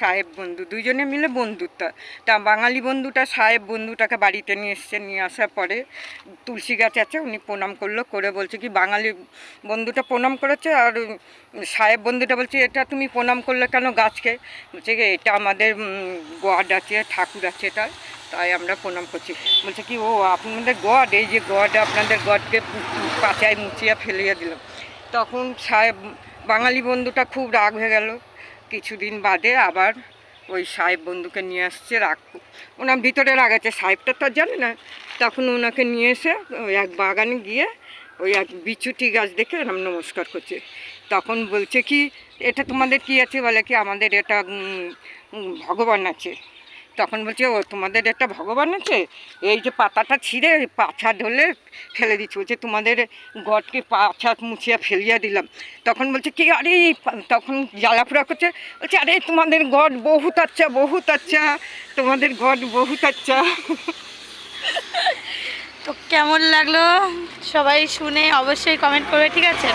সাহেব বন্ধু দুইজনে মিলে বন্ধুত্ব। তা বাঙালি বন্ধুটা সাহেব বন্ধুটাকে বাড়িতে নিয়ে এসছে, নিয়ে আসার পরে তুলসী গাছ আছে, উনি প্রণাম করলো, করে বলছে কি বাঙালি বন্ধুটা প্রণাম করেছে, আর সাহেব বন্ধুটা বলছে এটা তুমি প্রণাম করলে কেন গাছকে? বলছে কি এটা আমাদের গড আছে, ঠাকুর আছে, এটা তাই আমরা প্রণাম করছি। বলছে কি ও আপনাদের গড, এই যে গড, আপনাদের গডকে পাচায় মুচিয়া ফেলিয়ে দিল। তখন সাহেব বাঙালি বন্ধুটা খুব রাগ হয়ে গেল। কিছুদিন বাদে আবার ওই সাহেব বন্ধুকে নিয়ে আসছে, রাগ ওনার ভিতরে রাগ আছে, সাহেবটা তো আর জানে না। তখন ওনাকে নিয়ে এসে ওই এক বাগানে গিয়ে ওই এক বিচুটি গাছ দেখে এরম নমস্কার করছে। তখন বলছে কি এটা তোমাদের কি আছে? বলে কি আমাদের এটা ভগবান আছে। তখন বলছে ও তোমাদের একটা ভগবান আছে, এই যে পাতাটা ছিঁড়ে পাছা ধরলে ফেলে দিচ্ছি, বলছে তোমাদের গডকে পাছা মুছিয়া ফেলিয়া দিলাম। তখন বলছে কি আরে, তখন জ্বালাফোড়া করছে, বলছে আরে তোমাদের গড বহুত আচ্ছা, বহুত আচ্ছা, তোমাদের গড বহুত আচ্ছা। তো কেমন লাগলো সবাই শুনে অবশ্যই কমেন্ট করবে, ঠিক আছে?